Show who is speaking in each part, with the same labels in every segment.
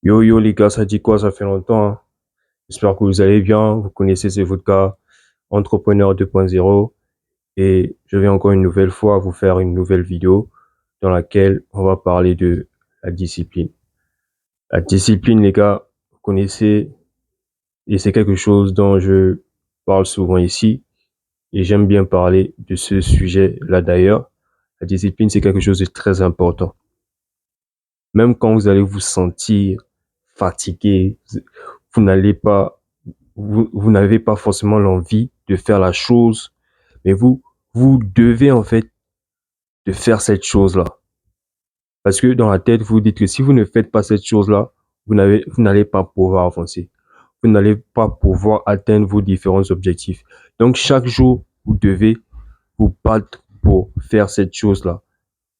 Speaker 1: Yo yo les gars, ça dit quoi? Ça fait longtemps, hein. J'espère que vous allez bien. Vous connaissez, c'est votre gars, Entrepreneur 2.0. Et je vais encore une nouvelle fois vous faire une nouvelle vidéo dans laquelle on va parler de la discipline. La discipline, les gars, vous connaissez, et c'est quelque chose dont je parle souvent ici. Et j'aime bien parler de ce sujet-là d'ailleurs. La discipline, c'est quelque chose de très important. Même quand vous allez vous sentir fatigué, vous n'allez pas vous n'avez pas forcément l'envie de faire la chose, mais vous devez en fait de faire cette chose-là. Parce que dans la tête, vous dites que si vous ne faites pas cette chose-là, vous n'allez pas pouvoir avancer. Vous n'allez pas pouvoir atteindre vos différents objectifs. Donc chaque jour, vous devez vous battre pour faire cette chose-là,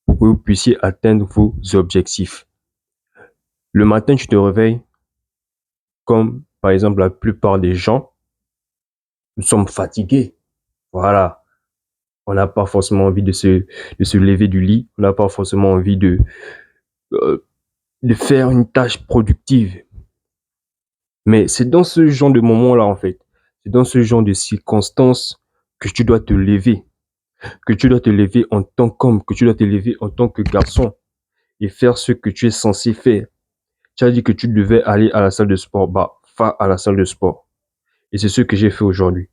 Speaker 1: pour que vous puissiez atteindre vos objectifs. Le matin, tu te réveilles, comme par exemple la plupart des gens, nous sommes fatigués. Voilà. On n'a pas forcément envie de se lever du lit. On n'a pas forcément envie euh, de faire une tâche productive. Mais c'est dans ce genre de moment-là, en fait. C'est dans ce genre de circonstances que tu dois te lever. Que tu dois te lever en tant qu'homme, que tu dois te lever en tant que garçon et faire ce que tu es censé faire. Tu as dit que tu devais aller à la salle de sport. Bah, va à la salle de sport. Et c'est ce que j'ai fait aujourd'hui.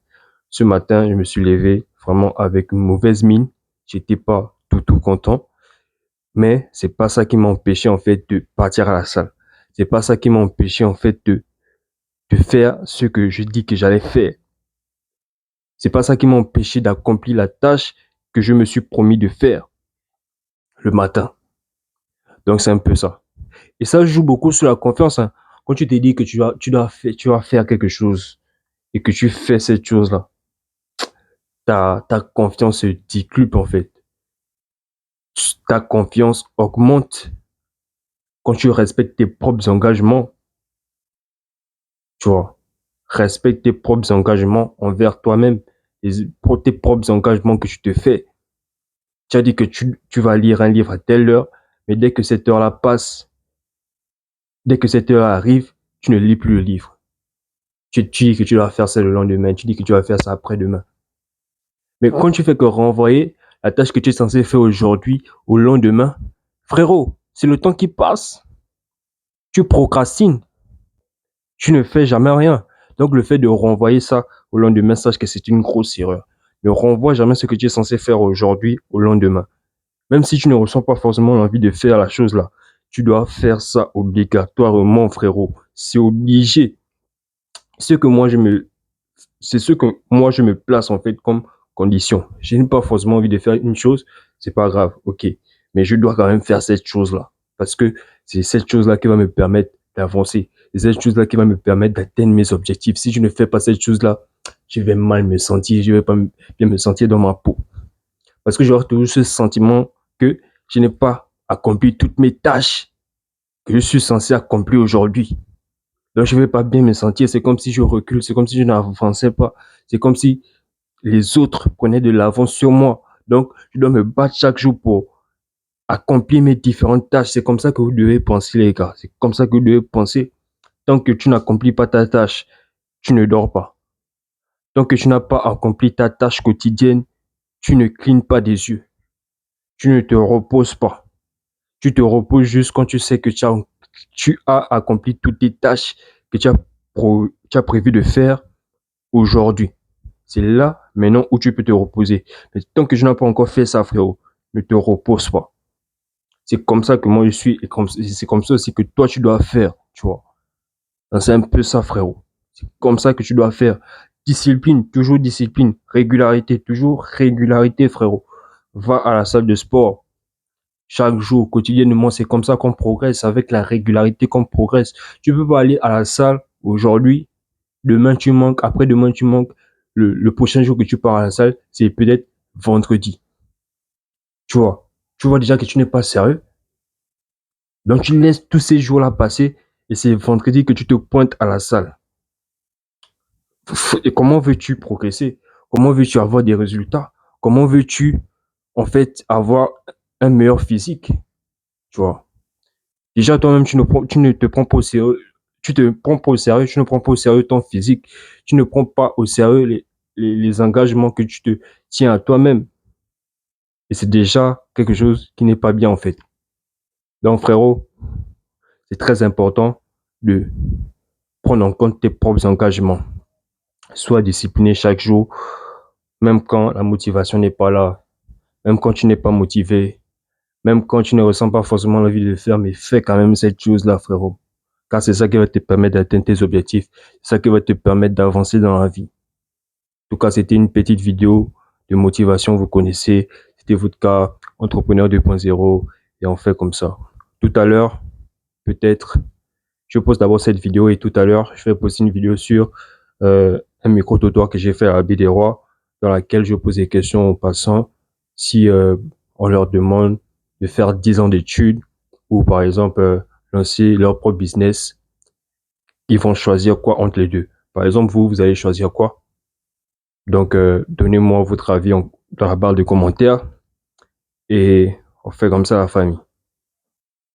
Speaker 1: Ce matin, je me suis levé vraiment avec une mauvaise mine. J'étais pas tout content. Mais c'est pas ça qui m'a empêché en fait de partir à la salle. C'est pas ça qui m'a empêché en fait de faire ce que je dis que j'allais faire. C'est pas ça qui m'a empêché d'accomplir la tâche que je me suis promis de faire le matin. Donc c'est un peu ça. Et ça joue beaucoup sur la confiance, hein. Quand tu te dis que tu vas faire quelque chose et que tu fais cette chose-là, ta confiance se décuple en fait. Ta confiance augmente quand tu respectes tes propres engagements, tu vois. Respecte tes propres engagements envers toi-même, pour tes propres engagements que tu te fais. Tu as dit que tu vas lire un livre à telle heure, mais dès que cette heure-là passe, dès que cette heure arrive, tu ne lis plus le livre. Tu dis que tu vas faire ça le lendemain, tu dis que tu vas faire ça après-demain. Mais quand tu fais que renvoyer la tâche que tu es censé faire aujourd'hui au lendemain, frérot, c'est le temps qui passe. Tu procrastines, tu ne fais jamais rien. Donc le fait de renvoyer ça au lendemain, sache que c'est une grosse erreur. Ne renvoie jamais ce que tu es censé faire aujourd'hui au lendemain. Même si tu ne ressens pas forcément l'envie de faire la chose là, tu dois faire ça obligatoirement, frérot. C'est obligé. Ce que moi je me, c'est ce que moi je me place en fait comme condition. Je n'ai pas forcément envie de faire une chose, c'est pas grave, ok. Mais je dois quand même faire cette chose là. Parce que c'est cette chose là qui va me permettre d'avancer. C'est cette chose là qui va me permettre d'atteindre mes objectifs. Si je ne fais pas cette chose là, je vais mal me sentir, je vais pas bien me sentir dans ma peau. Parce que j'aurai toujours ce sentiment que je n'ai pas accompli toutes mes tâches que je suis censé accomplir aujourd'hui. Donc, je ne vais pas bien me sentir. C'est comme si je recule. C'est comme si je n'avançais pas. C'est comme si les autres prenaient de l'avance sur moi. Donc, je dois me battre chaque jour pour accomplir mes différentes tâches. C'est comme ça que vous devez penser, les gars. C'est comme ça que vous devez penser. Tant que tu n'accomplis pas ta tâche, tu ne dors pas. Tant que tu n'as pas accompli ta tâche quotidienne, tu ne clignes pas des yeux. Tu ne te reposes pas. Tu te reposes juste quand tu sais que tu as accompli toutes tes tâches que tu as prévu de faire aujourd'hui. C'est là, maintenant, où tu peux te reposer. Mais tant que je n'ai pas encore fait ça, frérot, ne te repose pas. C'est comme ça que moi je suis et c'est comme ça aussi que toi tu dois faire, tu vois. Donc, c'est un peu ça, frérot. C'est comme ça que tu dois faire. Discipline, toujours discipline. Régularité, toujours régularité, frérot. Va à la salle de sport chaque jour, quotidiennement. C'est comme ça qu'on progresse, avec la régularité qu'on progresse. Tu peux pas aller à la salle aujourd'hui, demain tu manques, après-demain tu manques. Le prochain jour que tu pars à la salle, c'est peut-être vendredi. Tu vois, tu vois déjà que tu n'es pas sérieux. Donc tu laisses tous ces jours-là passer et c'est vendredi que tu te pointes à la salle. Et comment veux-tu progresser? Comment veux-tu avoir des résultats? Comment veux-tu, en fait, avoir un meilleur physique? Tu vois. Déjà, toi-même, tu ne te prends pas au sérieux. Tu te prends pas au sérieux, tu ne prends pas au sérieux ton physique. Tu ne prends pas au sérieux les engagements que tu te tiens à toi-même. Et c'est déjà quelque chose qui n'est pas bien, en fait. Donc, frérot, c'est très important de prendre en compte tes propres engagements. Sois discipliné chaque jour, même quand la motivation n'est pas là, même quand tu n'es pas motivé, même quand tu ne ressens pas forcément l'envie de le faire, mais fais quand même cette chose-là, frérot. Car c'est ça qui va te permettre d'atteindre tes objectifs. C'est ça qui va te permettre d'avancer dans la vie. En tout cas, c'était une petite vidéo de motivation, vous connaissez. C'était votre cas, entrepreneur 2.0, et on fait comme ça. Tout à l'heure, peut-être, je pose d'abord cette vidéo et tout à l'heure, je vais poster une vidéo sur un micro-trottoir que j'ai fait à Abbé des Rois, dans laquelle je pose des questions aux passants si on leur demande de faire 10 ans d'études ou par exemple lancer leur propre business, ils vont choisir quoi entre les deux. Par exemple, vous allez choisir quoi? Donc, donnez-moi votre avis dans la barre de commentaires et on fait comme ça la famille.